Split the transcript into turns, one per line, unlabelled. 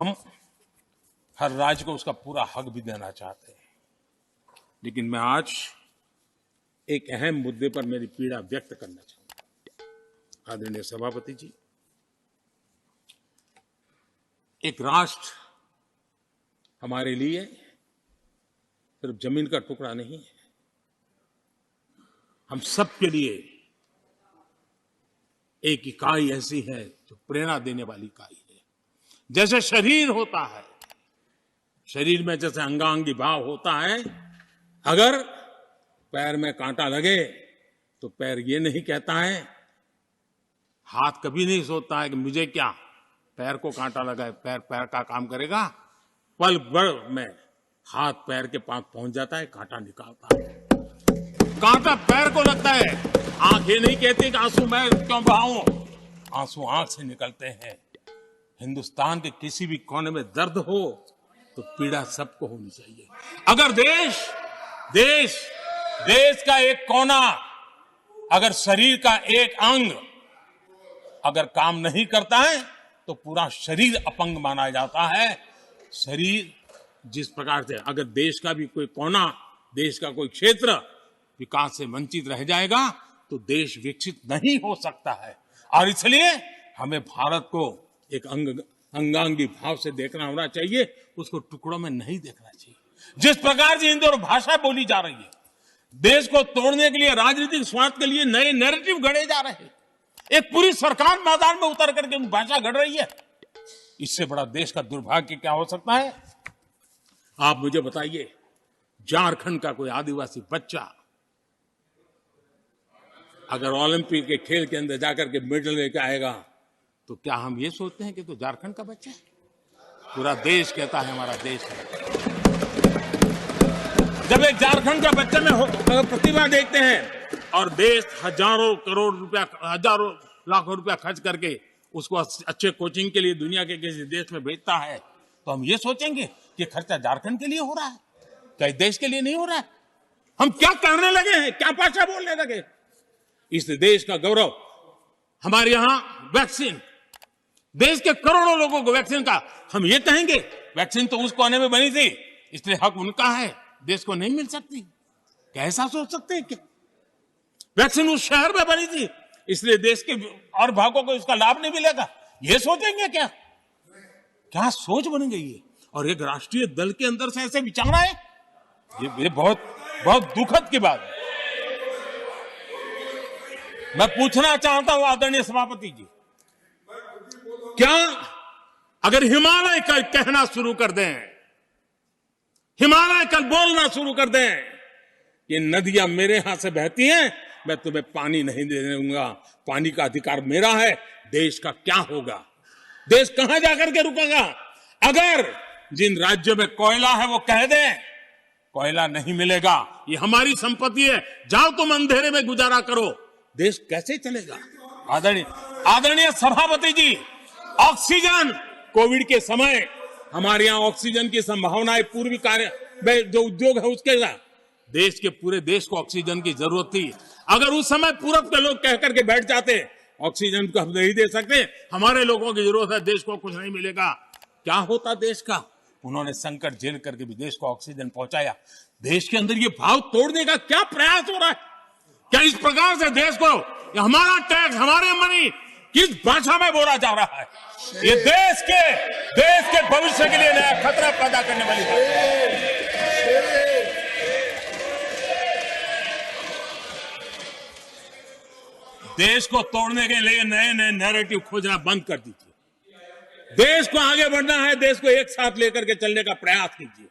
हम हर राज्य को उसका पूरा हक भी देना चाहते हैं, लेकिन मैं आज एक अहम मुद्दे पर मेरी पीड़ा व्यक्त करना चाहूंगा। आदरणीय सभापति जी, एक राष्ट्र हमारे लिए सिर्फ जमीन का टुकड़ा नहीं है, हम सब के लिए एक इकाई ऐसी है जो प्रेरणा देने वाली इकाई है। जैसे शरीर होता है, शरीर में जैसे अंगांगी भाव होता है, अगर पैर में कांटा लगे तो पैर ये नहीं कहता है, हाथ कभी नहीं सोचता है कि मुझे क्या, पैर को कांटा लगा है, पैर पैर का काम करेगा। पल भर में हाथ पैर के पास पहुंच जाता है, कांटा निकालता है। कांटा पैर को लगता है, आंख ये नहीं कहती कि आंसू मैं क्यों बहाऊं, आंसू आंख से निकलते हैं। हिंदुस्तान के किसी भी कोने में दर्द हो तो पीड़ा सबको होनी चाहिए। अगर देश का एक कोना, अगर शरीर का एक अंग अगर काम नहीं करता है तो पूरा शरीर अपंग माना जाता है। शरीर जिस प्रकार से, अगर देश का भी कोई कोना, देश का कोई क्षेत्र विकास से वंचित रह जाएगा तो देश विकसित नहीं हो सकता है। और इसलिए हमें भारत को एक अंगांगी भाव से देखना होना चाहिए, उसको टुकड़ों में नहीं देखना चाहिए। जिस प्रकार से हिंदी और भाषा बोली जा रही है, देश को तोड़ने के लिए, राजनीतिक स्वार्थ के लिए नए नैरेटिव गढ़े जा रहे हैं। एक पूरी सरकार मैदान में उतर करके भाषा गढ़ रही है। इससे बड़ा देश का दुर्भाग्य क्या हो सकता है? आप मुझे बताइए, झारखंड का कोई आदिवासी बच्चा अगर ओलंपिक के खेल के अंदर जाकर के मेडल लेकर आएगा तो क्या हम ये सोचते हैं कि तो झारखंड का बच्चा है? पूरा देश कहता है हमारा देश है। जब एक झारखंड का बच्चे में प्रतिभा देखते हैं और देश हजारों करोड़ रुपया, हजारों लाखों रुपया खर्च करके उसको अच्छे कोचिंग के लिए दुनिया के किसी देश में भेजता है, तो हम ये सोचेंगे कि खर्चा झारखंड के लिए हो रहा है, क्या देश के लिए नहीं हो रहा है? हम क्या करने लगे हैं, क्या भाषा बोलने लगे? इस देश का गौरव, हमारे यहां वैक्सीन, देश के करोड़ों लोगों को वैक्सीन का, हम ये कहेंगे वैक्सीन तो उस कोने में बनी थी इसलिए हक उनका है, देश को नहीं मिल सकती? कैसा सोच सकते हैं? क्या वैक्सीन उस शहर में बनी थी इसलिए देश के और भागों को इसका लाभ नहीं मिलेगा? ये सोचेंगे क्या? क्या सोच बन गई है? और एक राष्ट्रीय दल के अंदर से ऐसे विचार आए, ये बहुत बहुत दुखद की बात है। मैं पूछना चाहता हूं आदरणीय सभापति जी, क्या अगर हिमालय कल कहना शुरू कर दें, हिमालय कल बोलना शुरू कर दें, ये नदियां मेरे यहां से बहती हैं, मैं तुम्हें पानी नहीं देने दूंगा, पानी का अधिकार मेरा है, देश का क्या होगा? देश कहां जाकर के रुकेगा? अगर जिन राज्यों में कोयला है वो कह दें कोयला नहीं मिलेगा, ये हमारी संपत्ति है, जाओ तुम अंधेरे में गुजारा करो, देश कैसे चलेगा? आदरणीय सभापति जी, ऑक्सीजन, कोविड के समय हमारे यहां ऑक्सीजन की संभावनाएं, पूर्वी कार्य जो उद्योग है उसके साथ देश के पूरे देश को ऑक्सीजन की जरूरत थी। अगर उस समय पूरब के लोग कह करके बैठ जाते ऑक्सीजन को हम नहीं दे सकते, हमारे लोगों की जरूरत है, देश को कुछ नहीं मिलेगा, क्या होता देश का? उन्होंने संकट झेल करके भी देश को ऑक्सीजन पहुंचाया। देश के अंदर ये भाव तोड़ने का क्या प्रयास हो रहा है? क्या इस प्रकार से देश को हमारा टैक्स, हमारे मनी किस भाषा में बोला जा रहा है? ये देश के भविष्य के लिए नया खतरा पैदा करने वाली बात है। देश को तोड़ने के लिए नए नए नैरेटिव खोजना बंद कर दीजिए। देश को आगे बढ़ना है, देश को एक साथ लेकर के चलने का प्रयास कीजिए।